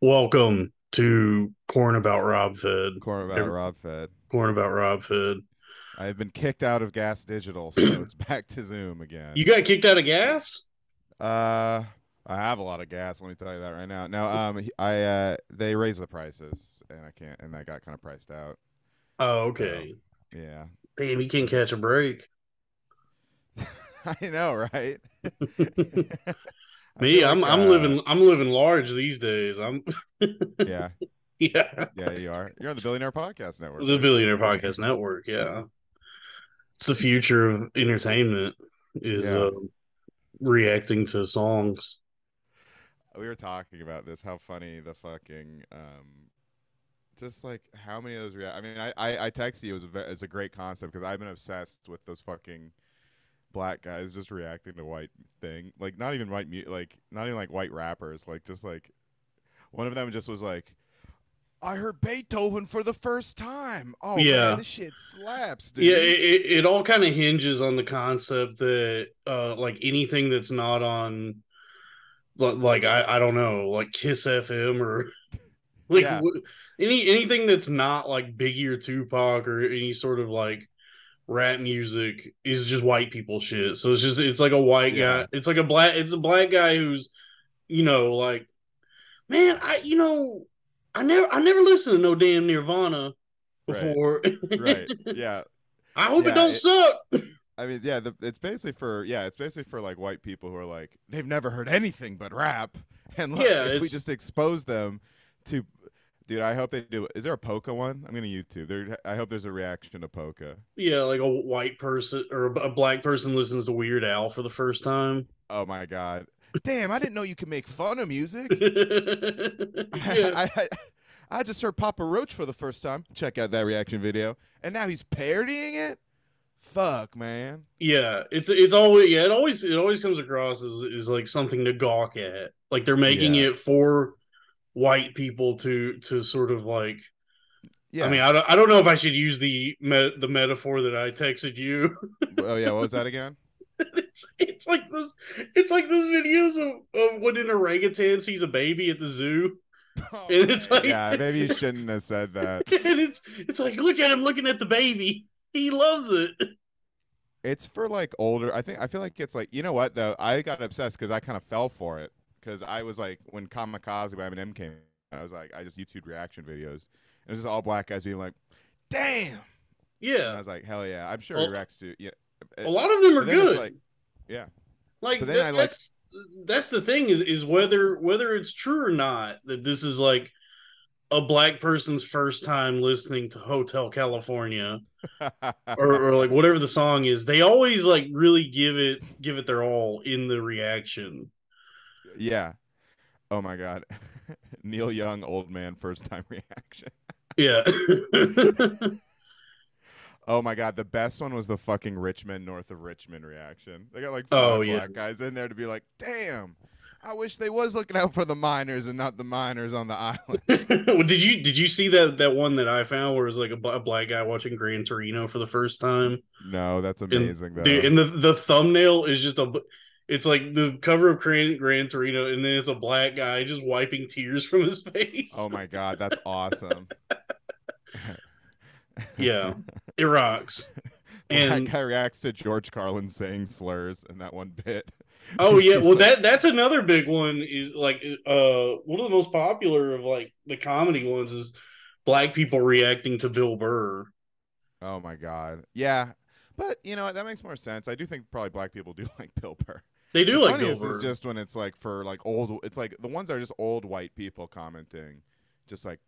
Welcome to Corn About Rob Fed. Corn about Rob Fed. Corn About Rob Fed. I have been kicked out of Gas Digital, so it's back to Zoom You again. got kicked out of gas? Uh, I have a lot of gas. Let me tell you that right now. No, they raised the prices, and I got kind of priced out. Oh, So, okay. yeah, Damn, you can't I'm, catch a break. I know, right? I Me, feel I'm like, I'm living I'm living large these days. I'm yeah, yeah. yeah, you are. You're on the Billionaire Podcast Network, The right? Billionaire Podcast Network, yeah. It's the future of entertainment is Yeah, reacting to songs. we were talking about this. How funny the fucking just like how many of those react. I mean, I text you as a great concept because I've been obsessed with those fucking black guys just reacting to white thing. Like not even like not even like white rappers. Like just like one of them just was like, I heard Beethoven for the first time. Oh man, Yeah. this shit slaps, Yeah, dude. it all kind of hinges on the concept that like anything that's not on like I don't know, like Kiss FM or like Yeah, anything that's not like Biggie or Tupac or any sort of like rap music is just white people shit. So it's like a white yeah, guy. It's a black guy who's like, man, I never listened to no damn Nirvana right, before. right. Yeah, I hope it yeah. don't suck. I mean, yeah. It's basically for like white people who are like they've never heard anything but rap, and look, Yeah, if we it's just expose them to dude, I hope they do. Is there a polka one? I'm gonna YouTube. I hope there's a reaction to polka. yeah, like a white person or a black person listens to Weird Al for the first time. Oh my god. Damn, I didn't know you could make fun of music. Yeah, I just heard Papa Roach for the first time. Check out that reaction video, and now he's parodying it. Fuck, man. yeah, it's always it always comes across as like something to gawk at. Like they're making Yeah, it for white people to sort of like. I mean, yeah. I don't know if I should use the metaphor that I texted you. Oh yeah, what was that again? It's like those videos of when an orangutan sees a baby at the zoo, Oh and it's man, like yeah. Maybe you shouldn't have said that. and it's like look at him looking at the baby. He loves it. It's for like older. I feel like it's like you know what though. I got obsessed because I kind of fell for it because I was like when Kamikaze by Eminem came, I was like I just YouTube reaction videos. It was just all black guys being like, "Damn," and I Yeah, was like, "Hell yeah!" I'm sure he well, reacts to yeah. a lot of them But are then it's like, good. yeah. But Like then I like, that's the thing is whether it's true or not that this is like a black person's first time listening to Hotel California or like whatever the song is. They always like really give it their all in the reaction. yeah. Oh my god, Neil Young, old man, first time reaction. Yeah. Oh my god, the best one was the fucking Richmond, north of Richmond reaction. They got like Oh five yeah. black guys in there to be like, damn, I wish they was looking out for the miners and not the miners on the island. Well, did you see that one that I found where it was like a black guy watching Gran Torino for the first time? No, that's And amazing dude, though. and the thumbnail is just it's like the cover of Gran Torino, and then it's a black guy just wiping tears from his face. Oh my god, that's awesome. Yeah, it rocks. Black And guy reacts to George Carlin saying slurs in that one bit. oh yeah, He's well like, that's another big one is like one of the most popular of like the comedy ones is black people reacting to Bill Burr. oh my god, yeah. But you know what? That makes more sense. I do think probably black people do like Bill Burr. They The do like Bill funniest is Burr. just when it's like for like old. It's like the ones that are just old white people commenting, just like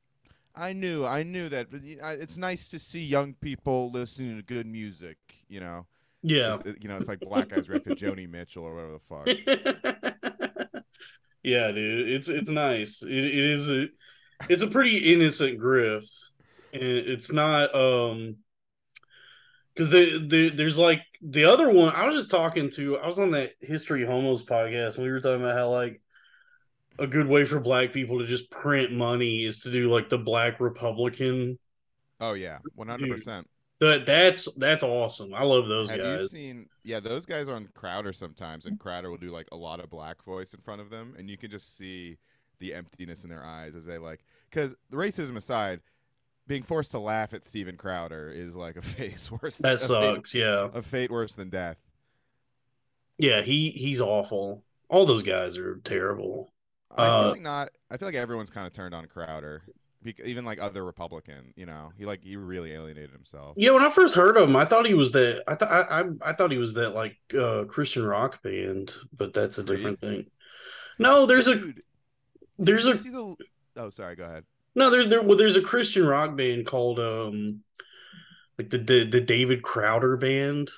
I knew that. It's nice to see young people listening to good music. Yeah. It's like black guys react to Joni Mitchell or whatever the fuck. Yeah, dude, it's nice. It's a pretty innocent grift, and it's not because there's like the other one. I was on that History Homos podcast, and we were talking about how like a good way for black people to just print money is to do like the Black Republican. Oh yeah, one hundred Dude, percent. that's awesome. I love those Have you guys. seen? Yeah, those guys are on Crowder sometimes, and Crowder will do like a lot of black voice in front of them, and you can just see the emptiness in their eyes as they like, because the racism aside, being forced to laugh at Steven Crowder is like a face worse, That sucks. Yeah. a fate worse than death. Yeah, he's awful. All those guys are terrible. I feel Uh like not. I feel like everyone's kind of turned on Crowder, even like other Republican. You know, he really alienated himself. yeah, when I first heard of him, I thought he was that I thought he was that like Christian rock band, but that's a Creed, different thing. No, dude. there's Did you a see the? Oh, sorry. Go ahead. no there's a Christian rock band called like the David Crowder band.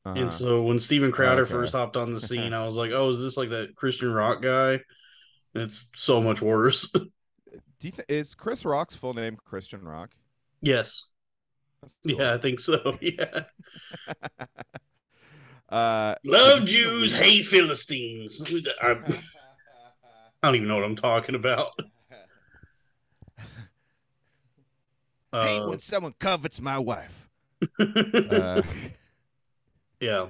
And Uh so when Steven huh. Crowder Okay. first hopped on the scene, I was like, "Oh, is this like that Christian rock guy?" And it's so much worse. Is Chris Rock's full name Christian Rock? Yes. That's Yeah, cool. I think so. Yeah. Did you Love see the Jews, leak? hate Philistines. I don't even know what I'm talking about. Hate Uh, when someone covets my wife. Uh, yeah.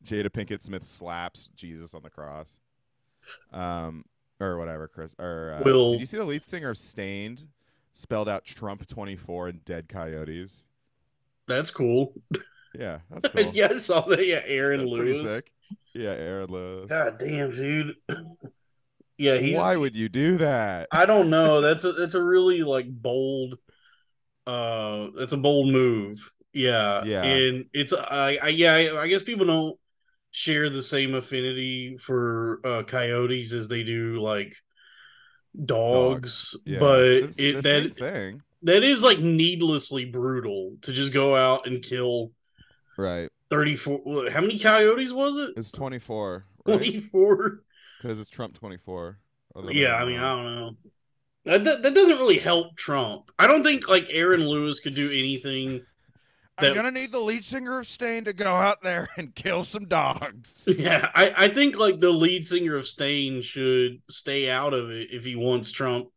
Jada Pinkett Smith slaps Jesus on the cross. Or whatever, Chris. Or did Will, you see the lead singer of Stained spelled out Trump 24 in Dead Coyotes? that's cool. Yeah, that's cool. Yeah, I saw that. Yeah, Aaron That's pretty Lewis. sick. Yeah, Aaron Lewis. God damn, dude. Yeah, Why would you do that? I don't know. That's a really like bold that's a bold move. Yeah. Yeah, And it's I guess people don't share the same affinity for coyotes as they do like dogs. dogs, Yeah, but it's it the same thing. that is like needlessly brutal to just go out and kill Right. 34. How many coyotes was it? It's 24, right? 24. Because it's Trump 24. Other way Yeah, I mean, I around. don't know. That doesn't really help Trump. I don't think like Aaron Lewis could do anything I'm that. gonna need the lead singer of Stain to go out there and kill some dogs. Yeah, I think like the lead singer of Stain should stay out of it if he wants Trump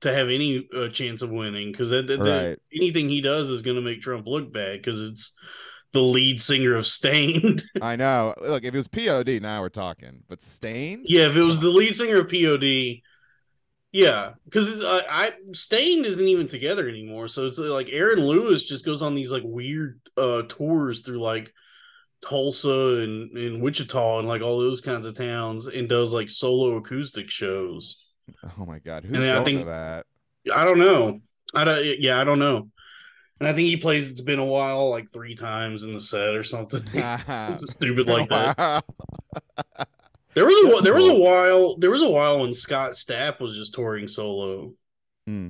to have any chance of winning, because Right. anything he does is going to make Trump look bad because it's the lead singer of Stain. I know. Look, if it was POD, now we're talking. But Stained? Yeah, if it Come was on. the lead singer of POD, yeah, because I Stain isn't even together anymore, so it's like Aaron Lewis just goes on these like weird tours through like Tulsa and Wichita and like all those kinds of towns and does like solo acoustic shows. Oh my God. And Who's then I going to think that? I don't know. I don't. Yeah, I don't know. And I think he plays "It's Been a While" like 3 times in the set or something. It's It's stupid been a like that. while. There That's there was a cool. while when Scott Stapp was just touring solo. Hmm.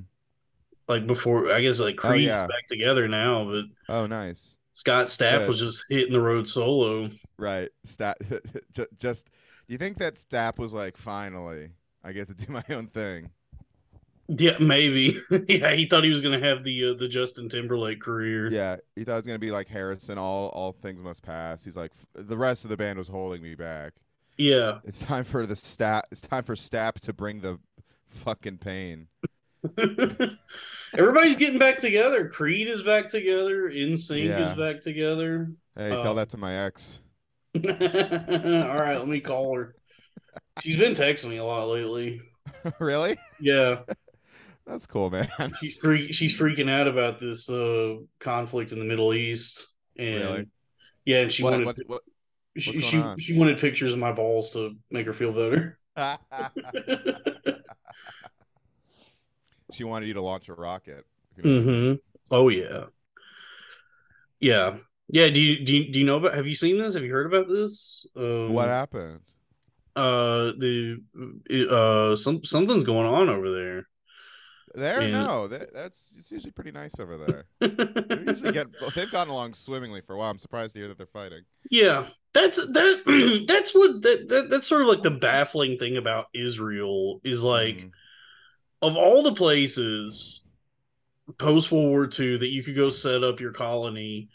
Like before, I guess like Oh Creed is yeah. back together now, but Oh nice. Scott Stapp Good. was just hitting the road solo. Right. Just. Do you think that Stapp was like, finally, I get to do my own thing? Yeah, maybe. Yeah, he thought he was gonna have the Justin Timberlake career. Yeah, he thought it was gonna be like Harrison. All things must pass. He's like, the rest of the band was holding me back. Yeah. It's time for the Stapp. It's time for Stapp to bring the fucking pain. Everybody's getting back together. Creed is back together. NSYNC is Yeah. back together. Hey, tell that to my ex. All right, let me call her. She's been texting me a lot lately. Really? Yeah, That's cool, man. she's freaking out about this conflict in the Middle East, Really? and yeah, and What's going on? she wanted pictures of my balls to make her feel better. She wanted you to launch a rocket. If you know what I mean. Mm-hmm. Oh yeah, yeah, yeah. Do you know about? Have you seen this? Have you heard about this? What happened? The something's going on over there, There, and no, that's it's usually pretty nice over there. They've gotten along swimmingly for a while. I'm surprised to hear that they're fighting. yeah, that's sort of like the baffling thing about Israel is like Mm, of all the places post World War II that you could go set up your colony,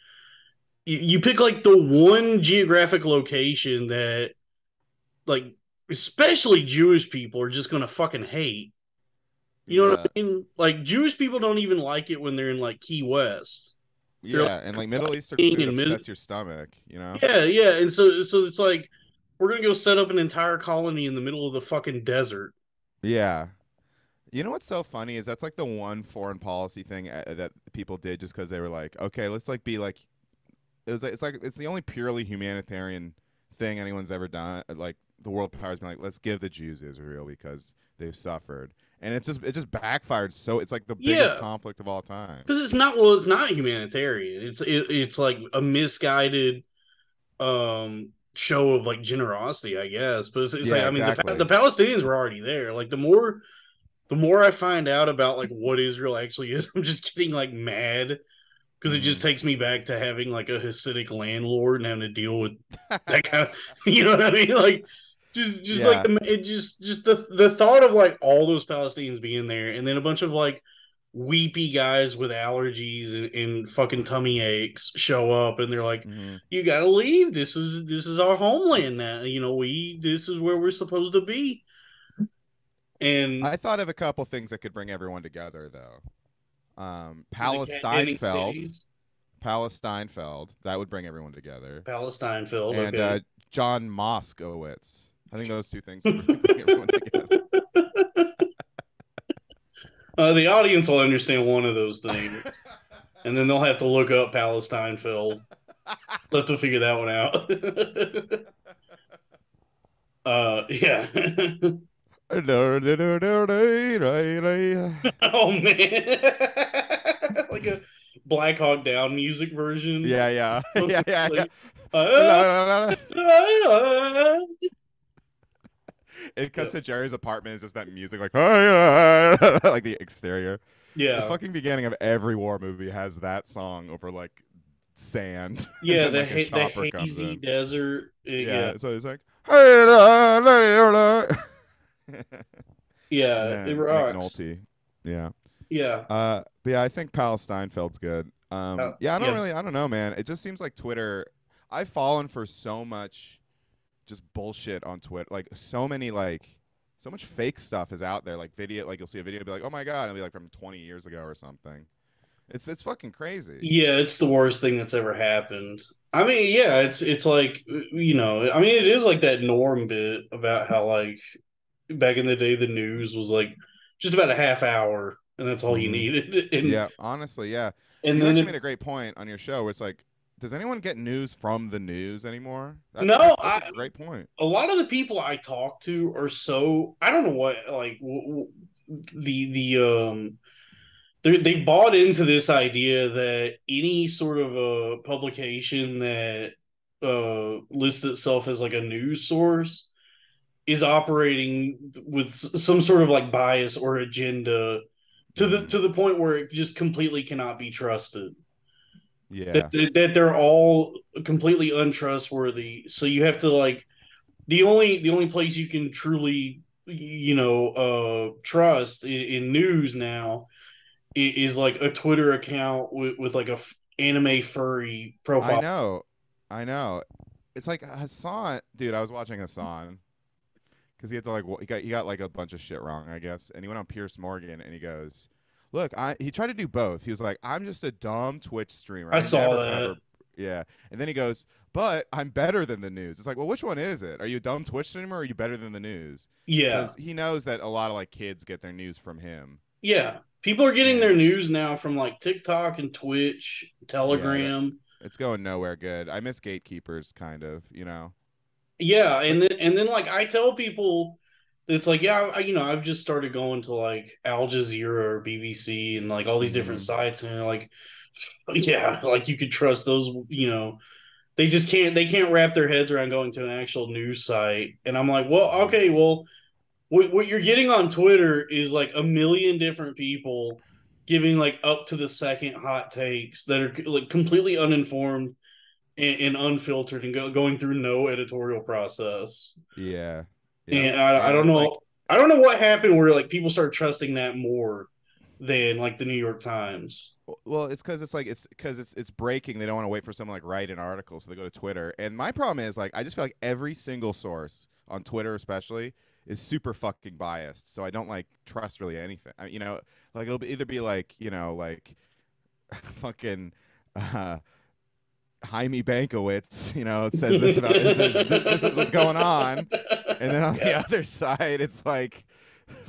you pick like the one geographic location that like especially Jewish people are just gonna fucking hate. You know what yeah, I mean? Like Jewish people don't even like it when they're in like Key West. They're yeah, and like Middle Eastern like food in mid upsets your stomach. You know? yeah, yeah. And so it's like we're gonna go set up an entire colony in the middle of the fucking desert. Yeah. You know what's so funny is that's like the one foreign policy thing that people did just because they were like, okay, let's like be like it's like it's the only purely humanitarian thing anyone's ever done. Like the world powers been like, let's give the Jews Israel because they've suffered, and it just backfired. So it's like the biggest Yeah, conflict of all time. because it's not, well, it's not humanitarian. It's like a misguided show of like generosity, I guess. But it's like, Yeah, I mean, the exactly. Palestinians were already there. Like the more I find out about like what Israel actually is, I'm just getting like mad because it just Hmm. takes me back to having like a Hasidic landlord and having to deal with that kind of, you know what I mean? Like just like Yeah, just the thought of like all those Palestinians being there, and then a bunch of like weepy guys with allergies and fucking tummy aches show up, and they're like, hmm "You got to leave. This is our homeland it's. now. We this is where we're supposed to be." And I thought of a couple things that could bring everyone together, though. is it Cat Danny's Palesteinfeld, titties? Palesteinfeld, that would bring everyone together, Palestine filled. and Okay. John Moskowitz. I think those two things would bring everyone together. The audience will understand one of those things, and then they'll have to look up Palestine Phil. They'll have to figure that one out. Yeah. Oh man, like a Black Hawk Down music version. Yeah, yeah, yeah, yeah, yeah. Like, uh, It yeah, cuts to Jerry's apartment. It's just that music, like like the exterior. The yeah, fucking beginning of every war movie has that song over like sand, and yeah. then The like a the chopper comes hazy in. desert. Yeah, Yeah, so it's like, and yeah. It then rocks. McNulty. Yeah. Yeah, But yeah, I think Palestinefeld's good. Yeah, yeah. I don't know, man. It just seems like Twitter. I've fallen for so much just bullshit on Twitter. Like so many so much fake stuff is out there. Like video, like you'll see a video, be like, oh my god, and it'll be like from 20 years ago or something. It's fucking crazy. Yeah, it's the worst thing that's ever happened. I mean, yeah, it's like, I mean, it is like that Norm bit about how like back in the day the news was like just about a half hour and that's all you Hmm. needed. And Yeah, honestly, yeah. and You then actually made a great point on your show where it's like, does anyone get news from the news anymore? no, That's a great point. a lot of the people I talk to are so, I don't know what, like the they bought into this idea that any sort of a publication that lists itself as like a news source is operating with some sort of like bias or agenda to the Hmm. to the point where it just completely cannot be trusted. That Yeah, that they're all completely untrustworthy. So you have to like the only place you can truly trust in news now is like a Twitter account with like a anime furry I profile. know, I know. It's like Hasan, dude. I was watching Hasan because he had to like he got like a bunch of shit wrong, I guess, and he went on Pierce Morgan and he goes, "Look, he tried to do both. He was like, I'm just a dumb Twitch streamer. I I saw never that. cover, yeah." And then he goes, "But I'm better than the news." It's like, well, which one is it? Are you a dumb Twitch streamer or are you better than the news? Yeah, Because he knows that a lot of like kids get their news from him, yeah. People are getting their and news now from like TikTok and Twitch, yeah, that Telegram. it's going nowhere good. I miss gatekeepers, kind of, you know. Yeah, But and then like I tell people it's like, yeah, I've just started going to like Al Jazeera or BBC and like all these different mm-hmm, sites, and they're like, yeah, like you could trust those. They can't wrap their heads around going to an actual news site. And I'm like, well, mm-hmm. okay, well, what you're getting on Twitter is like a million different people giving like up to the second hot takes that are like completely uninformed and unfiltered and going through no editorial process. Yeah, yep, And I and don't it's know, like I don't know what happened where like people start trusting that more than like the New York Times. well, it's because it's breaking. They don't want to wait for someone like write an article, so they go to Twitter. And my problem is like I just feel like every single source on Twitter, especially, is super fucking biased. So I don't like trust really anything. Like it'll either be like like fucking uh, Jaime Bankowitz. It says this is what's going on, and then on the other side, it's like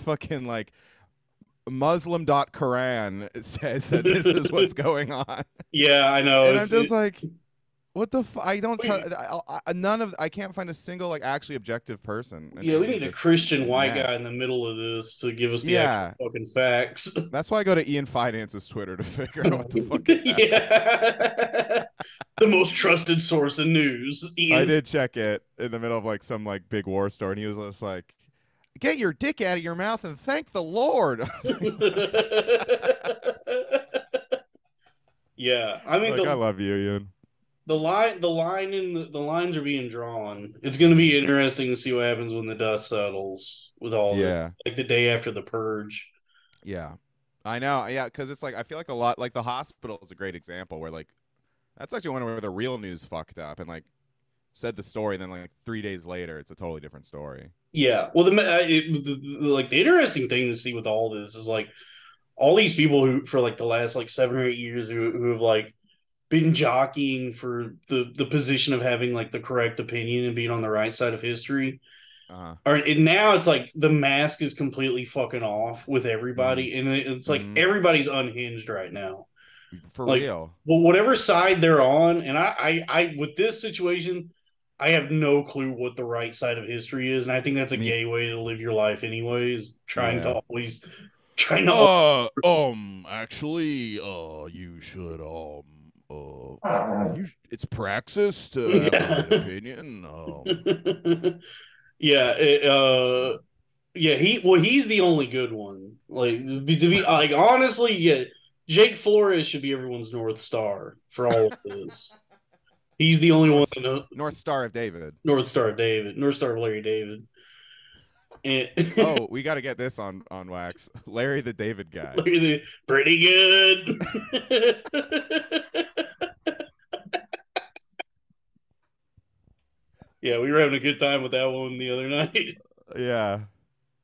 fucking like Muslim.Quran says that this is what's going on. Yeah, I know. And I'm just like, what the I don't trust none of I can't find a single like actually objective person. Yeah, we Any of need a this Christian white guy mess. in the middle of this to give us the actual Yeah. fucking facts. That's why I go to Ian Finance's Twitter to figure out what the fuck is happening. Yeah. The most trusted source in news, I Ian. did check it in the middle of like some like big war story, and he was just like, "Get your dick out of your mouth and thank the Lord." Yeah, I mean Like, I love you, Ian. the lines are being drawn. It's going to be interesting to see what happens when the dust settles with all this, Yeah, like the day after the purge. yeah, I know. Yeah, because it's like I feel like a lot like the hospital is a great example where like that's actually one where the real news fucked up and like said the story, and then like 3 days later, it's a totally different story. Yeah, well, like the interesting thing to see with all this is like all these people who for like the last like 7 or 8 years who have like been jockeying for the position of having like the correct opinion and being on the right side of history. Uh-huh. Or and now it's like the mask is completely fucking off with Mm-hmm. everybody, and it's like Mm-hmm. everybody's unhinged right now. For Like, real. well, whatever side they're on, and I with this situation, I have no clue what the right side of history is, and I think that's a Me. gay way to live your life, anyways. Yeah. Trying to. Actually, you should, it's praxis to have the right Yeah. opinion. Yeah, yeah, he's the only good one. Like to be like honestly, yeah, Jake Flores should be everyone's North Star for all of this. He's the only one North that knows North Star of David. North Star of Larry David. And Oh, we got to get this on wax. Larry the David guy. pretty good. Yeah, we were having a good time with that one the other night. Yeah.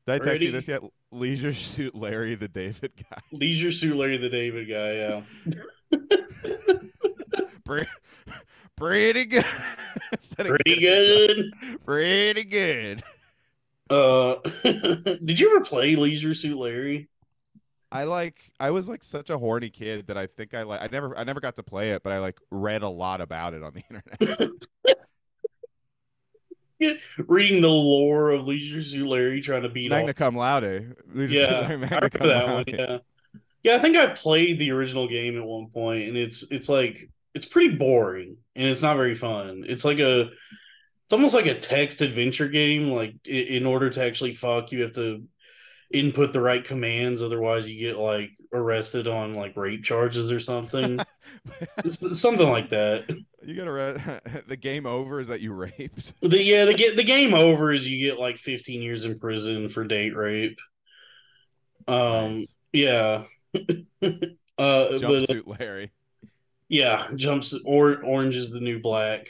Did I text you this Pretty yet? Leisure Suit Larry the David guy. Leisure Suit Larry the David guy, yeah. Pre- Pretty good. Instead of Pretty getting it good. done. Pretty good. Did you ever play Leisure Suit Larry? I was like such a horny kid that I think I never got to play it, but I like read a lot about it on the internet. Reading the lore of Leisure Suit Larry trying to beat all. Magna cum laude. Yeah, I Magna remember cum that one. laude. Yeah, yeah. I think I played the original game at one point, and it's like it's pretty boring and it's not very fun. It's almost like a text adventure game. Like in order to actually fuck, you have to input the right commands, otherwise you get like arrested on like rape charges or something. It's something like that. You gotta read the game over is that you raped. The game over is you get like 15 years in prison for date rape. Nice. Yeah. But Jumpsuit Larry. yeah, jumps or orange is the new black.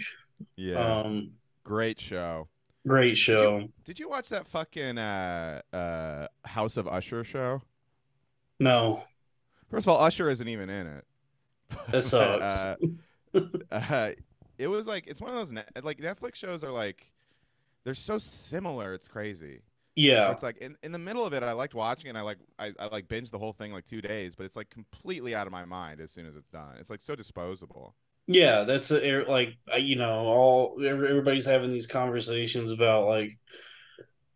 Yeah. Um, Great show. Great Did you show. did you watch that fucking House of Usher show? No, First of all, Usher isn't even in it. that But sucks. uh, it was like it's one of those like Netflix shows are like they're so similar. It's crazy. Where Yeah, it's like in the middle of it, I liked watching and I like binged the whole thing like 2 days, but it's like completely out of my mind as soon as it's done. It's like so disposable. yeah. Like all everybody's having these conversations about like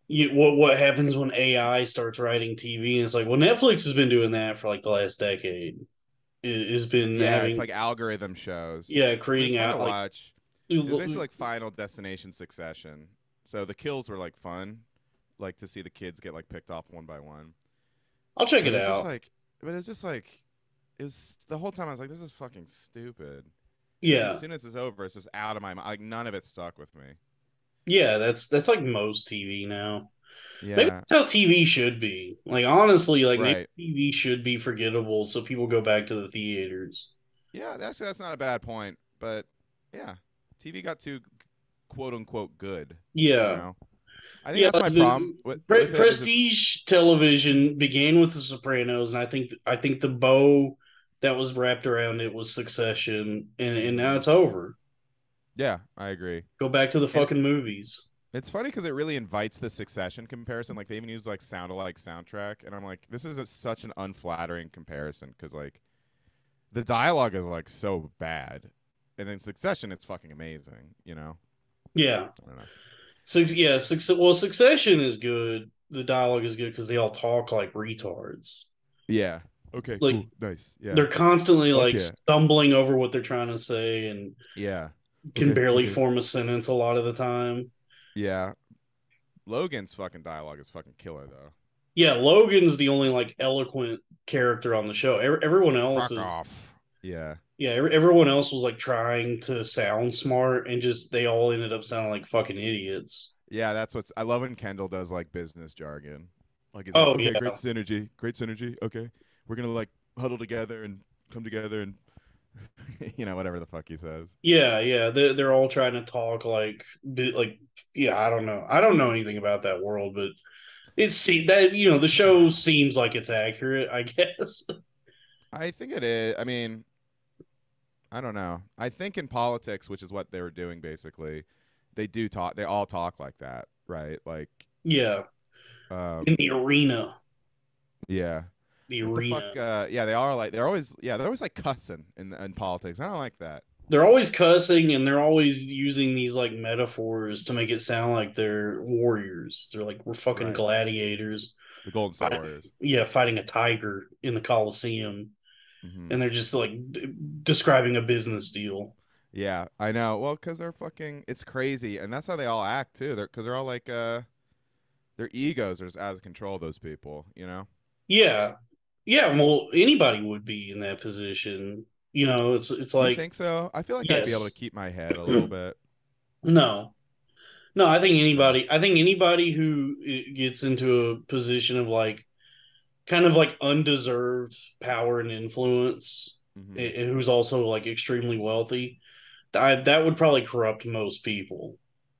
what happens when AI starts writing TV, and it's like well, Netflix has been doing that for like the last decade. It has been Yeah, it's having like algorithm shows. yeah It was creating fun to out like watch. It was basically like Final Destination Succession. So the kills were like fun, like to see the kids get like picked off one by one. I'll check But it it was just out. like, but it was just like, it was the whole time I was like, this is fucking stupid. And then as Yeah, soon as it's over, it's just out of my mind. Like none of it stuck with me. yeah. That's like most TV now. Maybe Yeah, that's how TV should be. Like honestly, like maybe right. TV should be forgettable so people go back to the theaters. Yeah, actually, that's not a bad point. But yeah, TV got too quote unquote good. You Yeah, know, I think yeah. that's my Like problem with it. Is it's prestige television began with The Sopranos, and I think the bow that was wrapped around it was Succession, and now mhm. it's over. Yeah, I agree. Go back to the And fucking movies. It's funny because it really invites the Succession comparison. Like they even use like sound-alike soundtrack, and I'm like, this is such an unflattering comparison because like the dialogue is like so bad, and in Succession it's fucking amazing. You know? Yeah. I don't know. Well, Succession is good. The dialogue is good because they all talk like retards. Yeah. Okay. Like Cool. Nice. Yeah. they're constantly like Okay. stumbling over what they're trying to say and Yeah. can Okay. barely Okay. form a sentence a lot of the time. Yeah. Logan's fucking dialogue is fucking killer though. Yeah, Logan's the only like eloquent character on the show. Everyone else Fuck is off. Yeah. yeah, everyone else was like trying to sound smart and just they all ended up sounding like fucking idiots. Yeah, that's what's I love when Kendall does like business jargon. Like he's like, Oh okay, yeah. great synergy. Okay, we're gonna like huddle together and come together and whatever the fuck he says. Yeah. They're all trying to talk like yeah, I don't know. I don't know anything about that world, but it's see that the show seems like it's accurate, I guess. I think it is. I mean, I don't know. I think in politics, which is what they were doing basically, they do talk. They all talk like that, right? Like, Yeah, in um, the arena. yeah. The What the fuck? arena. Yeah, they are like they're always like cussing in politics. I don't like that. They're always cussing and they're always using these like metaphors to make it sound like they're warriors. They're like we're fucking Right. gladiators. The Golden State Warriors. Yeah, fighting a tiger in the Coliseum, Hmm. and they're just like describing a business deal. Yeah, I know. Well, because they're fucking, it's crazy, and that's how they all act too. Because they're all like, their egos are just out of control. Those people, you know. Yeah, yeah. Well, anybody would be in that position. It's You like think so? I feel like I'd be able to yes, keep my head a little bit. no, no. I think No. anybody. I think anybody who gets into a position of like kind of like undeserved power and influence, Hmm. and who's also like extremely wealthy, that would probably corrupt most people.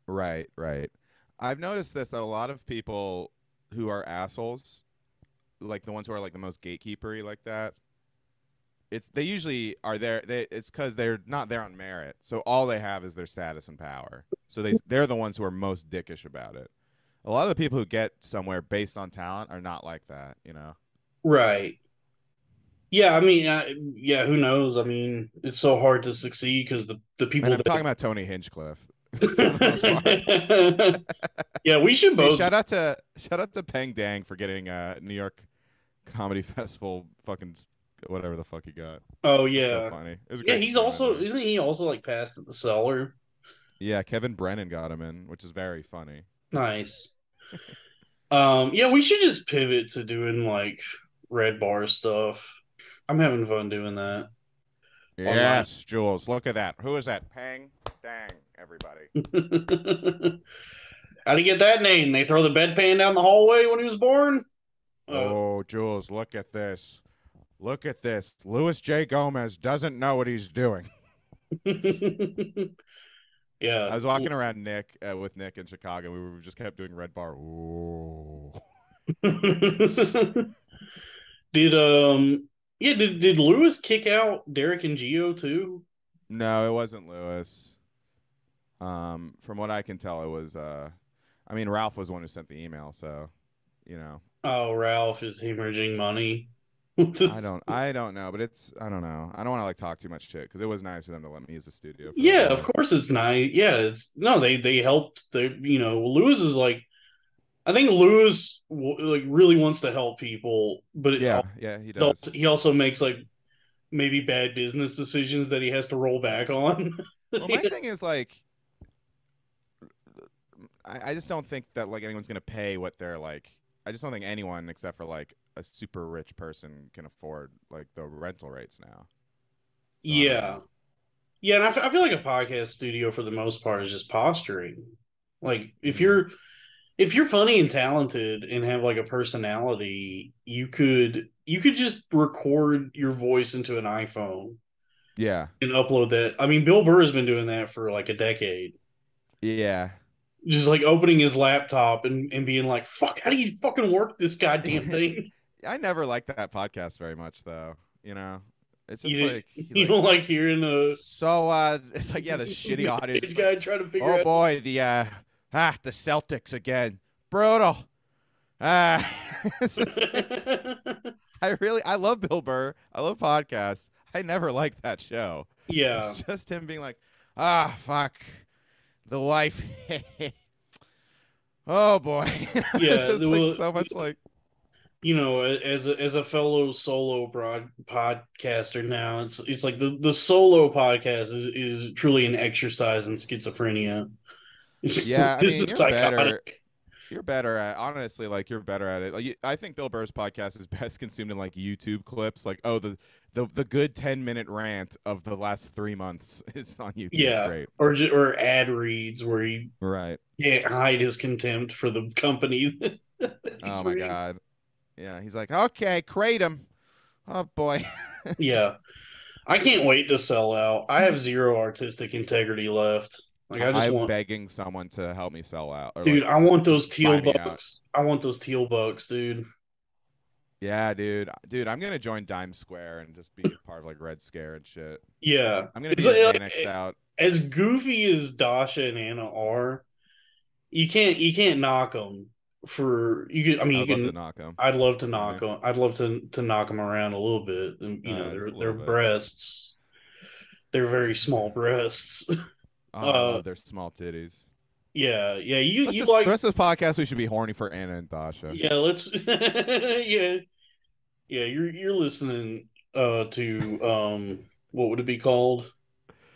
Right, right. I've noticed this that a lot of people who are assholes, like the ones who are like the most gatekeepery, like that, they usually are there. It's because they're not there on merit. So all they have is their status and power. So they're the ones who are most dickish about it. A lot of the people who get somewhere based on talent are not like that, you know. Right. Yeah, I mean, yeah, who knows? I mean, it's so hard to succeed because the And people I'm talking about Tony Hinchcliffe for the most part. that. Yeah, we should Hey, both. shout out to Peng Dang for getting New York Comedy Festival fucking whatever the fuck he got. Oh It's so yeah, funny. It was yeah. great to He's see him in also there. isn't he also like passed at the cellar? Yeah, Kevin Brennan got him in, which is very funny. Nice. Yeah, we should just pivot to doing like red bar stuff. I'm having fun doing that on my. Yes, Jules, look at that. Who is that? Peng Dang, everybody. How'd he get that name? They throw the bedpan down the hallway when he was born? Uh, Oh, Jules, look at this. Look at this. Louis J. Gomez doesn't know what he's doing. yeah. I was walking around with Nick in Chicago. We just kept doing Red Bar. Ooh. did yeah, did Lewis kick out Derek and Geo too? No, it wasn't Lewis. From what I can tell, it was. I mean, Ralph was the one who sent the email, so you know. Oh, Ralph is hemorrhaging money. I don't know, but I don't know. I don't want to like talk too much shit because it was nice of them to let me use the studio for a Yeah, little of bit. course it's nice. Yeah, it's no, they helped. Lewis is like I think Lewis like really wants to help people, but Yeah, yeah, he does. he also makes like maybe bad business decisions that he has to roll back on. Well, my thing is like, I just don't think that like anyone's gonna pay what they're like. I just don't think anyone except for like a super rich person can afford like the rental rates now. So I don't Yeah, know. yeah, and I feel like a podcast studio for the most part is just posturing. Like Hmm. if you're funny and talented and have like a personality, you could just record your voice into an iPhone Yeah, and upload that. I mean, Bill Burr has been doing that for like a decade. yeah. Just like opening his laptop and being like, fuck, how do you fucking work this goddamn thing? I never liked that podcast very much, though. You know, it's just You like he's you like, don't like hearing a so. It's like yeah, the shitty audio. It's stage just like, guy trying to figure oh out boy, the Ah, the Celtics again. Brutal. Ah, it's just like, I love Bill Burr. I love podcasts. I never liked that show. Yeah, It's just him being like, ah, fuck, the wife. Oh boy, it's yeah. just like Well, so much like, as a fellow solo podcaster now, it's like the solo podcast is truly an exercise in schizophrenia. yeah. I This mean, is psychotic. you're better at honestly, like you're better at it. Like I think Bill Burr's podcast is best consumed in like YouTube clips. Like, oh, the good 10-minute rant of the last 3 months is on YouTube. Yeah, Great, or ad reads where he right? can't hide his contempt for the company that he's Oh my reading. god, yeah. He's like, okay, Kratom. Oh boy. Yeah, I can't wait to sell out. I have zero artistic integrity left. Like I just I'm want, begging someone to help me sell out or dude. like I want those buy teal me out. bucks. I want those teal bucks, dude. Yeah, dude, I'm gonna join Dime Square and just be part of like Red Scare and shit. Yeah, I'm gonna it's be a Xanaxed like, out. as goofy as Dasha and Anna are. You can't knock them for you. Can, I mean, I you would love to can. knock him. I'd love to You know what I knock mean? them. I'd love to knock them around a little bit. And, Just a their little bit. breasts. They're very small breasts. Oh, I uh, love their small titties. yeah, yeah. You The like, rest of the podcast we should be horny for Anna and Dasha. yeah. Let's, yeah, yeah. You're listening to what would it be called?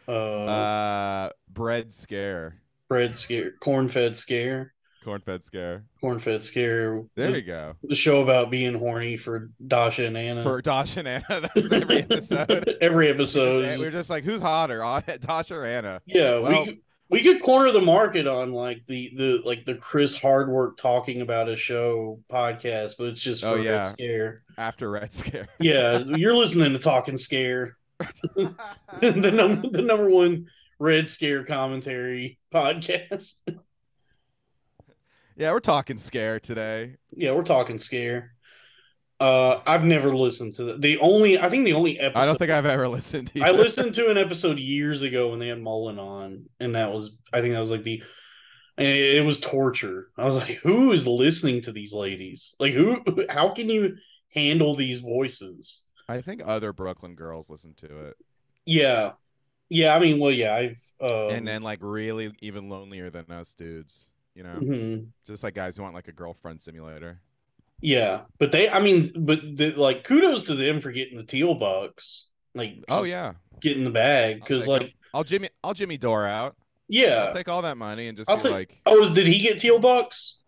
Uh, Bread Scare. bread scare, corn fed scare, Corn fed scare. corn fed scare. There you go. The show about being horny for Dasha and Anna. For Dasha and Anna, that's every episode. Every We just episode. we're just like, who's hotter, Dasha or Anna? Yeah, Well, we could corner the market on like the Chris Hardwork talking about a show podcast, but it's just oh for Red yeah, Scare. after Red Scare. Yeah, you're listening to Talking Scare, the number one Red Scare commentary podcast. Yeah, we're talking Scare today. Yeah, we're talking Scare. I've never listened to I think the only I don't episode think I've ever listened to I it. listened to an episode years ago when they had Mullen on, and I think that was like it was torture. I was like, who is listening to these ladies? Like, how can you handle these voices? I think other Brooklyn girls listen to it. Yeah, yeah. I mean, well, yeah. And then like really even lonelier than us dudes, mhm. just like guys who want like a girlfriend simulator. Yeah, but like, kudos to them for getting the teal bucks, like Oh yeah, getting the bag, I'll because take them. like, I'll Jimmy Dore out. I'll yeah, take all that money and just I'll be take. like, Oh, did he get teal bucks?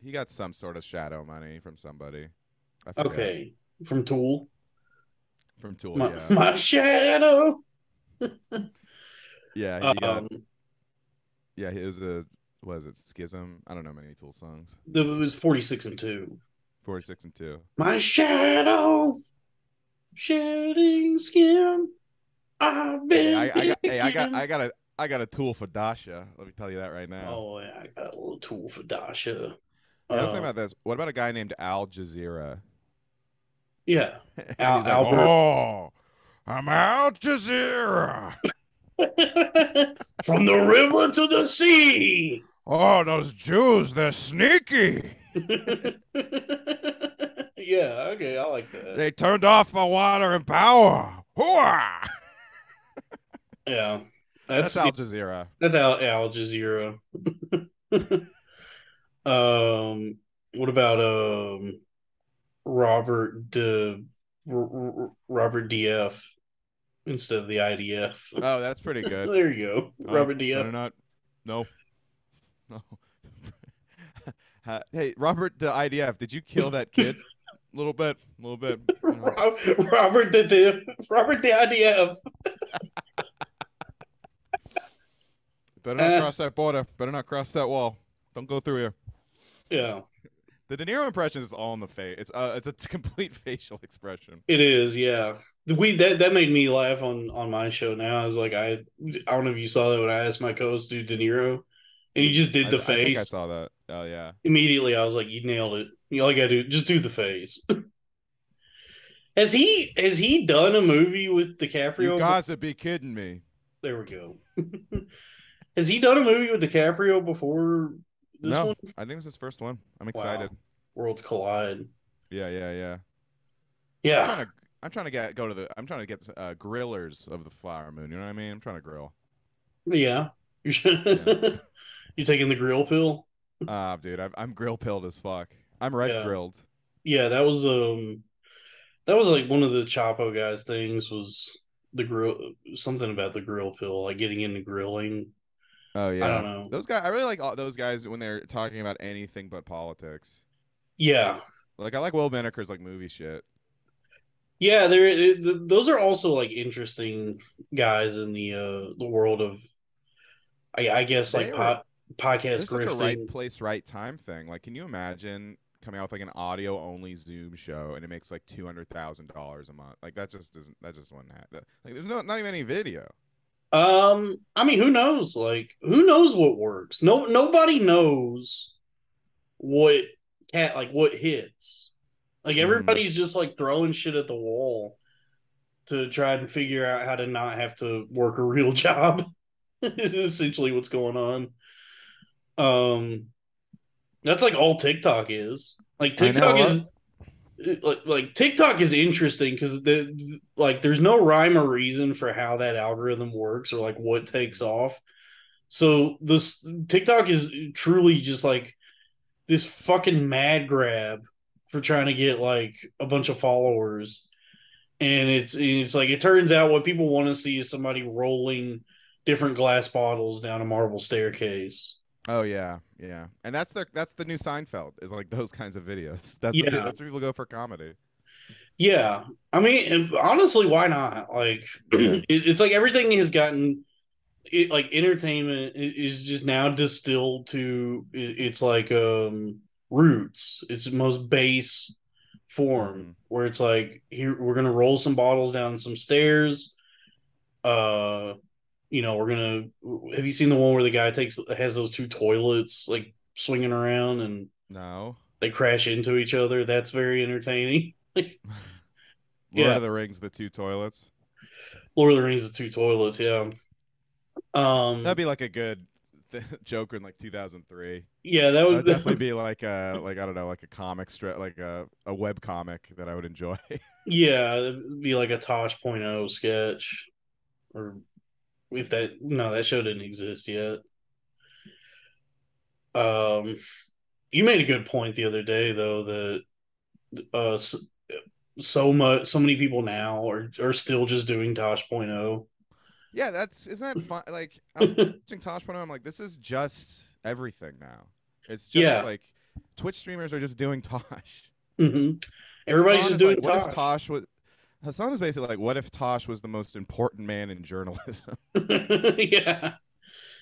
he got some sort of shadow money from somebody. I forget. Okay, from Tool. From Tool, My yeah. my shadow. Yeah, he got. Um, Yeah, it was was it Schism? I don't know many Tool songs. it was 46-2. 46 and 2. My shadow shedding skin. I've been I got a Tool for Dasha. Let me tell you that right now. Oh yeah, I got a little tool for Dasha. Hey, I was thinking about this. What about a guy named Al Jazeera? Yeah, And he's like, Albert. oh, I'm Al Jazeera. From the river to the sea. Oh, those Jews, they're sneaky. Yeah, okay, I like that. They turned off my water and power. Hooah! Yeah, That's Al Jazeera. That's Al Jazeera. What about Robert Robert DF instead of the IDF? Oh, that's pretty good. There you go, Robert DF. Better not. No. No. Hey, Robert the IDF, did you kill that kid? A little bit. Robert the IDF. Better not cross that border. Better not cross that wall. Don't go through here. Yeah, The De Niro impression is all in the face. It's a complete facial expression. it is. Yeah, that made me laugh on my show. Now I was like, I don't know if you saw that when I asked my co-host to do De Niro, and he just did the face. I think I saw that. Oh yeah. Immediately, I was like, you nailed it. All you gotta do, just do the face. Has he done a movie with DiCaprio? You guys would be kidding me. There we go. Has he done a movie with DiCaprio before this No, one? I think this is his first one. I'm excited. Wow, worlds collide. Yeah, yeah, yeah. I'm Yeah, trying to I'm trying to get go to the I'm trying to get grillers of the Flower Moon. You know what I mean? I'm trying to grill. yeah. You're Yeah. you taking the grill pill? Dude, I'm grill pilled as fuck. I'm red Yeah, grilled. yeah. That was like one of the Chapo guys' things was the grill, something about the grill pill, like getting into grilling. Oh I don't yeah, know. those guys. I really like all those guys when they're talking about anything but politics. Yeah, Like I like Will Menaker's like movie shit. yeah. Those are also like interesting guys in the world of I guess like They were podcast It's such a right grifting. place, right time thing. Like, can you imagine coming out with like an audio only Zoom show and it makes like $200,000 a month? Like that just wouldn't happen. Like there's not even any video. I mean, who knows? Like, who knows what works? Nobody knows what what hits. Like Mm-hmm. everybody's just like throwing shit at the wall to try and figure out how to not have to work a real job. Is essentially what's going on. Um, that's like all TikTok is. Like I TikTok know. is like TikTok is interesting because there's no rhyme or reason for how that algorithm works or like what takes off. So this TikTok is truly just like this fucking mad grab for trying to get like a bunch of followers, and it's like it turns out what people want to see is somebody rolling different glass bottles down a marble staircase. Oh yeah, yeah. And that's the new Seinfeld is like those kinds of videos. Yeah, That's where people go for comedy. yeah. I mean, and honestly, why not? Like, Yeah. it's like everything has gotten like entertainment is just now distilled to it's like roots, its most base form, Mm-hmm. where it's like here we're gonna roll some bottles down some stairs. uh we're gonna have you seen the one where the guy takes has those two toilets like swinging around and No. they crash into each other? That's very entertaining. Lord Yeah, of the Rings, the two toilets. Lord of the Rings, the two toilets. Yeah. That'd um be like a good Joker in like 2003. yeah, that That would definitely would be like a like I don't know like a comic strip like a web comic that I would enjoy. Yeah, it'd be like a Tosh.0 sketch, or if that no, that show didn't exist yet. Um, you made a good point the other day though that uh so many people now are still just doing Tosh.0. Yeah, that's isn't that fun? Like I was watching Tosh Point. I'm like, this is just everything now. It's just Yeah, like Twitch streamers are just doing Tosh. hmm everybody's Hasan just is like, doing what if Tosh. Tosh was? Hasan is basically like, what if Tosh was the most important man in journalism? Yeah,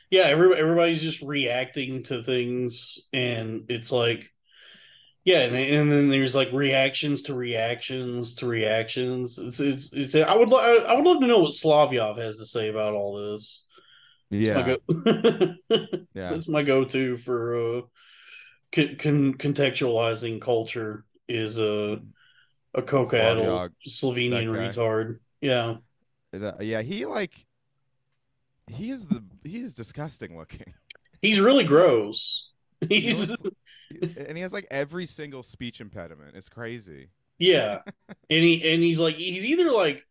yeah. Everybody's just reacting to things, and it's like yeah, and then there's like reactions to reactions to reactions. It's I would love to know what Slavyov has to say about all this. It's my Yeah, go. yeah. That's my go-to for contextualizing culture is a coke-addled Slavyog, Slovenian that guy. retard. Yeah, Yeah, he is disgusting looking. he's really gross. He He's looks and he has like every single speech impediment. It's crazy. yeah, and he's like he's either like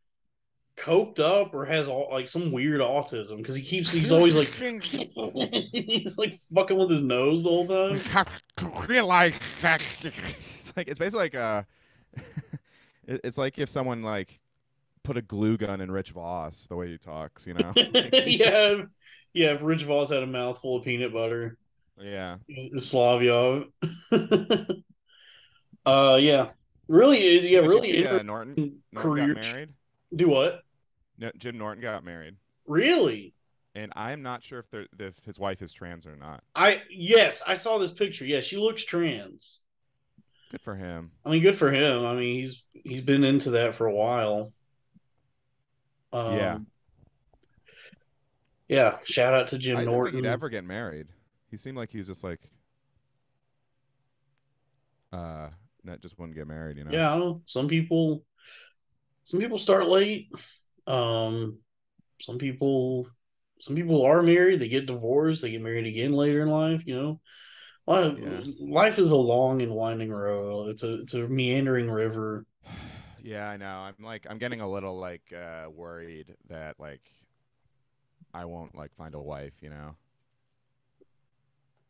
coked up or has all like some weird autism because he's always like he's like fucking with his nose the whole time. Realize that it's basically like it's like if someone like put a glue gun in Rich Voss the way he talks, you know? Like he's Yeah, yeah. If Rich Voss had a mouthful of peanut butter, yeah. Slavyov. Yeah, yeah, Did you really see Norton? interesting Norton got career. married. Do what? No, Jim Norton got married, Really? and I'm not sure if his wife is trans or not. Yes, I saw this picture. Yeah, she looks trans. Good for him. I mean, good for him. I mean, he's been into that for a while. Yeah, Um, yeah, shout out to Jim I didn't think he'd Norton. ever get married. He seemed like he was just like uh, not just wouldn't get married, you know. Yeah, I don't know. Some people start late. Um, some people some people are married, they get divorced, they get married again later in life. Yeah. Life is a long and winding road. It's a meandering river. Yeah, I know. I'm getting a little like worried that like I won't like find a wife, you know.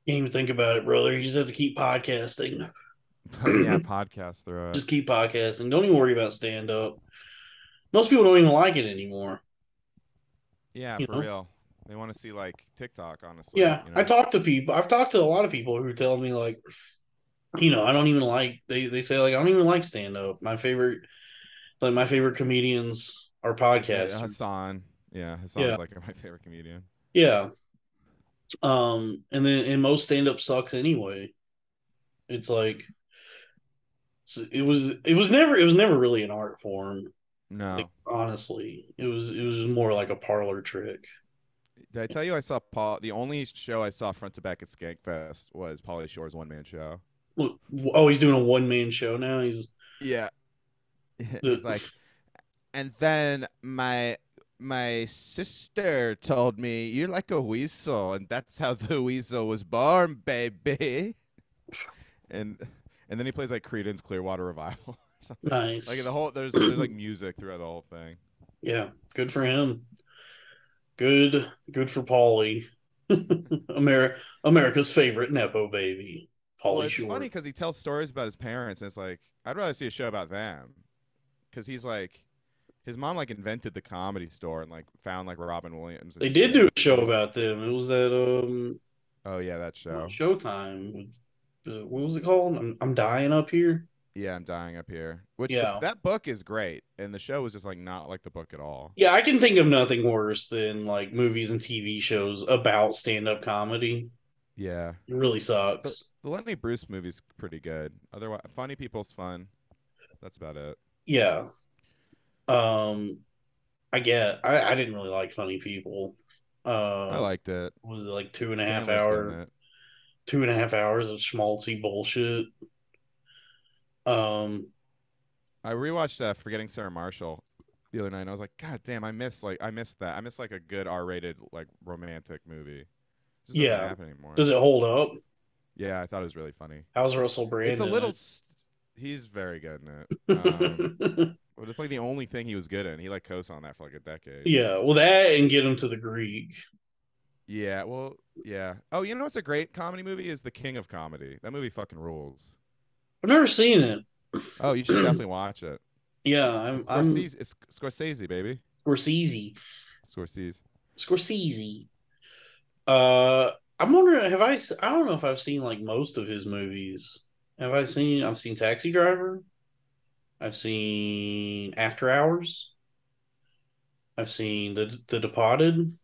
Can't even think about it, brother. You just have to keep podcasting. Yeah, podcast through it. Just keep podcasting. Don't even worry about stand up. Most people don't even like it anymore. Yeah, You for know? real. They want to see like TikTok, honestly, Yeah. you I know. talk to people. I've talked to a lot of people who tell me like, I don't even like they say like I don't even like stand up. My favorite comedians are It's podcasters. Hasan. Yeah, Yeah. Hasan's like my favorite comedian. Yeah. And most stand up sucks anyway. It's like it was never really an art form. Like No. honestly, it was more like a parlor trick. Did I tell you I saw Paul? The only show I saw front to back at Skankfest was Pauly Shore's one man show. Look, oh, he's doing a one man show now. He's Yeah. the He's like, and then my sister told me you're like a weasel, and that's how the weasel was born, baby. And and then he plays like Creedence Clearwater Revival or something. Like the nice. whole there's like music throughout the whole thing. Yeah, good for him. Good for Paulie. America's favorite nepo baby, Well, Paulie it's funny Shore. because he tells stories about his parents, and it's like I'd rather see a show about them because he's like his mom like invented the comedy store and like found like Robin Williams and They did shit. do a show And he's about them. It was that oh yeah, that on show. Showtime. What was it called? I'm dying up here. Yeah, I'm dying up here. Which Yeah. that book is great, and the show was just like not like the book at all. Yeah, I can think of nothing worse than like movies and TV shows about stand-up comedy. Yeah, It really the sucks. the Lenny Bruce movie's pretty good. Otherwise, Funny People's fun. That's about it. Yeah. Um I didn't really like Funny People. I Uh liked it. was it like two and a half Sandler's good in hour it. 2.5 hours of schmaltzy bullshit. Um I rewatched Forgetting Sarah Marshall the other night, and I was like, God damn, I missed that. I miss like a good R-rated like romantic movie. It just doesn't yeah. happen anymore. Does it hold up? Yeah, I thought it was really funny. How's Russell It's Brand a in little. it? He's very good in it. But it's like the only thing he was good in. He like co-signed that for like a decade. Yeah, well that and Get Him to the Greek. Yeah, well, yeah. Oh, you know what's a great comedy movie is The King of Comedy. That movie fucking rules. I've never seen it. Oh, you should definitely watch it. Yeah, It's I'm Scorsese. It's Scorsese, baby. Scorsese. Scorsese. Scorsese. Uh, I'm wondering, I don't know if I've seen like most of his movies. I've seen Taxi Driver. I've seen After Hours. I've seen The Departed,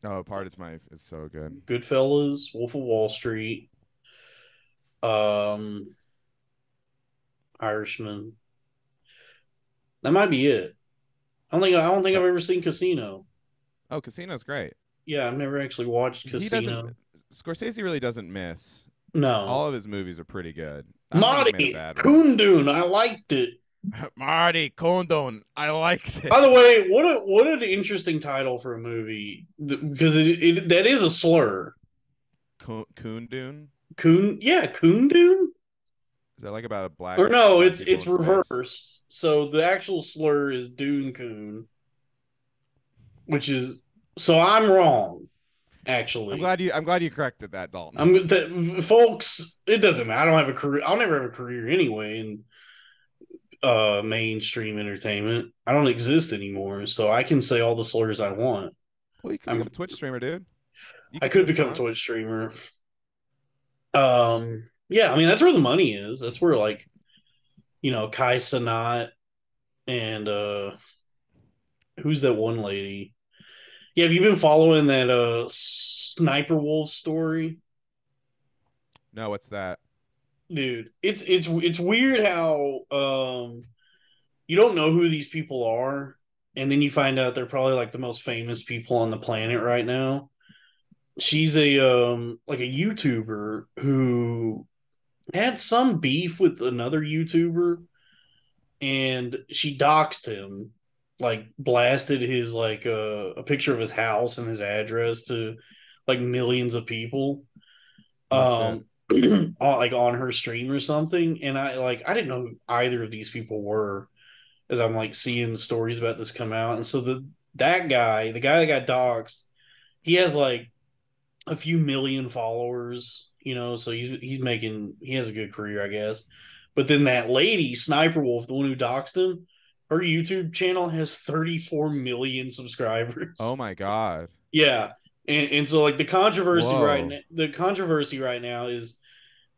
Oh, part is my. It's so good. Goodfellas, Wolf of Wall Street, um, Irishman. That might be it. I don't think Uh, I've ever seen Casino. oh, Casino's great. Yeah, I've never actually watched He doesn't. Casino. Scorsese really doesn't miss. No. All of his movies are pretty good. I don't think he's made a Marty bad one. Kundun, I liked it. Marty Condon, I liked By the it. way, what an interesting title for a movie because that is a slur. Kundun. Yeah, Kundun. Is that like about a Or no, black it's people it's in space? reversed. So the actual slur is Dune Coon, which is so I'm wrong. Actually, I'm glad you corrected that, Dalton. folks. It doesn't matter. I don't have a career. I'll never have a career anyway in mainstream entertainment. I don't exist anymore, so I can say all the slurs I want. Well, you could become I'm a Twitch streamer, dude. You I could do could a become a song. Twitch streamer. Yeah, I mean that's where the money is. That's where like Kai Sanat and who's that one lady? Yeah, have you been following that Sniper Wolf story? No, what's that? Dude, it's weird how you don't know who these people are, and then you find out they're probably like the most famous people on the planet right now. She's a like a YouTuber who had some beef with another YouTuber and she doxed him like blasted his like a picture of his house and his address to like millions of people Oh shit. um like on her stream or something. And I didn't know who either of these people were as I'm like seeing stories about this come out. And so that guy, the guy that got doxxed, he has like a few million followers, so he has a good career, I guess. But then that lady, Sniper Wolf, the one who doxed him, her YouTube channel has 34 million Oh subscribers. my god. Yeah. And so like Whoa. the controversy right now is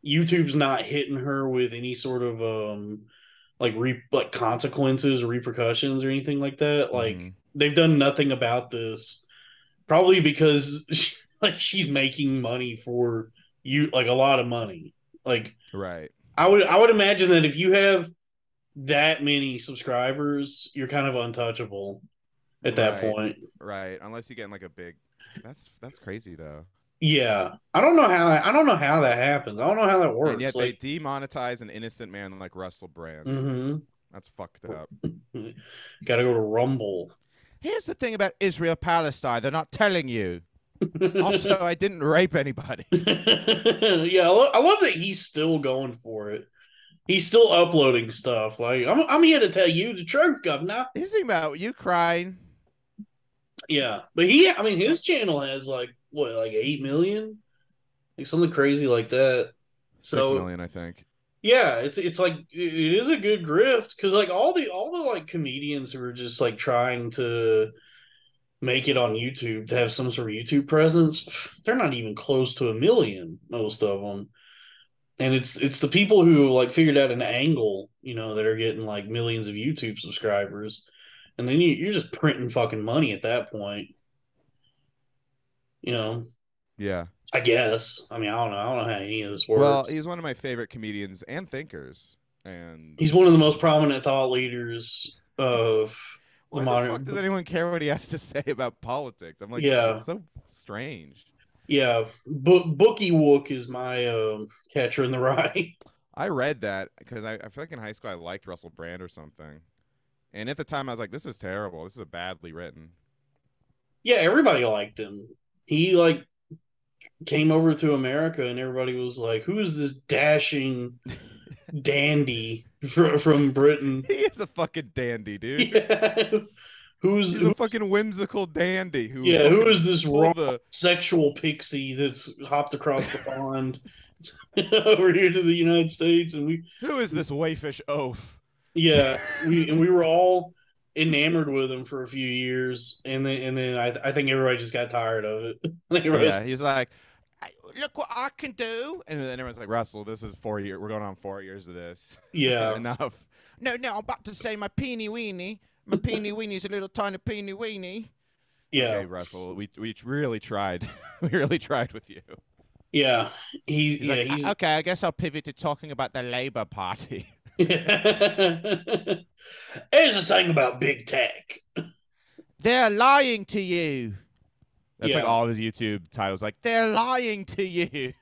YouTube's not hitting her with any sort of like consequences or repercussions or anything like that. Like Mm-hmm. they've done nothing about this, probably because like she's making money for you, like a lot of money. Like Right. I would imagine that if you have that many subscribers, you're kind of untouchable at that Right. point. Right. Unless you get in like a big that's crazy though. Yeah. I don't know how that happens. I don't know how that And works. yet they Like, demonetize an innocent man like Russell Brand. mm-hmm. That's fucked up. Gotta go to Rumble. Here's the thing about Israel Palestine, they're not telling you. Also, I didn't rape anybody. Yeah, I love that he's still going for it. He's still uploading stuff. Like I'm here to tell you the truth, governor. He's thinking about Ukraine. Yeah, but I mean, his channel has like what, like 8 million, like something crazy like that. Six So million, I think. yeah, it's like it is a good grift because like all the like comedians who are just like trying to make it on YouTube to have some sort of YouTube presence, they're not even close to 1 million, most of them. And it's the people who like figured out an angle, that are getting like millions of YouTube subscribers, and then you're just printing fucking money at that point. You know, Yeah. I guess. I mean, I don't know how any of this Well, works. he's one of my favorite comedians and thinkers. And He's one of the most prominent thought leaders of the why the fuck modern. does anyone care what he has to say about politics? I'm like, it's Yeah, so strange. yeah. Bookie Wook is my catcher in the rye. I read that because I feel like in high school I liked Russell Brand or something. And at the time I was like, this is terrible. This is badly written. Yeah, everybody liked him. He like came over to America, and everybody was like, "Who is this dashing dandy from Britain?" He is a fucking dandy, dude. Yeah, who's He's a who? fucking whimsical dandy who Yeah, who fucking is this raw pulled the sexual pixie that's hopped across the pond over here to the United States? And who is this wayfish oaf? yeah, we were all enamored with him for a few years, and then I think everybody just got tired of it. Yeah, he's like, look what I can do. And then everyone's like, Russell, this is 4 years. We're going on 4 years of this. Yeah, Enough. No, no, I'm about to say my peeny weeny. My peeny weenie's a little tiny peeny weeny. yeah, Okay, Russell, we really tried. We really tried with you. yeah. He's like, He's okay, I guess I'll pivot to talking about the Labour Party. Here's the thing about big tech. They're lying to you. That's like Yeah. all of his YouTube titles. Like, they're lying to you.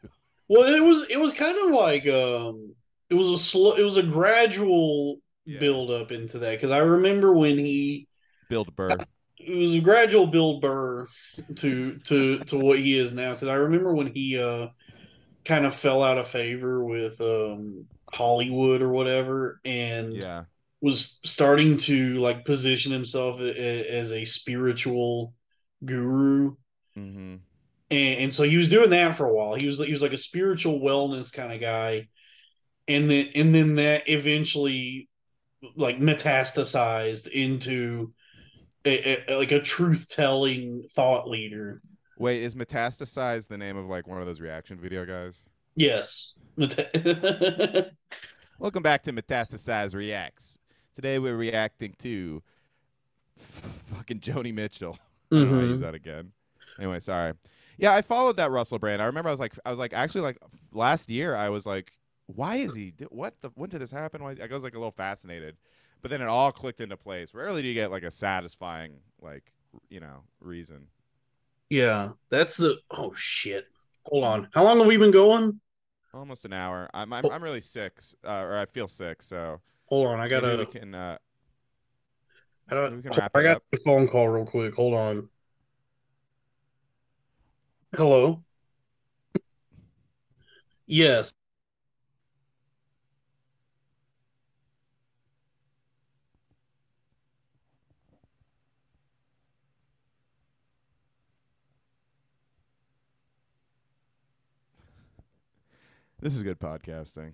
Well, it was kind of like it was a gradual Yeah. build up into that because I remember when Build Burr. it was a gradual build Burr to what he is now because I remember when he kind of fell out of favor with Hollywood or whatever and Yeah. was starting to like position himself as a spiritual guru. Mm-hmm. And so he was doing that for a while. He was like a spiritual wellness kind of guy, and then that eventually like metastasized into like a truth telling thought leader. Wait, is Metastasize the name of like one of those reaction video guys? Yes. Welcome back to Metastasize Reacts. Today we're reacting to fucking Joni Mitchell. I don't know why I use Hmm. that again. Anyway, sorry. Yeah, I followed that Russell Brand. I remember I was like actually like last year I was like, why is he what the when did this happen? Why I was like a little fascinated. But then it all clicked into place. Rarely do you get like a satisfying like reason. Yeah, that's the oh shit. Hold on. How long have we been going? Almost an hour. I'm I'm, Ho- I'm really sick, or I feel sick, so Hold on. I maybe we gotta can We can wrap I it got up. a phone call real quick. Hold on. Hello. Yes. This is good podcasting.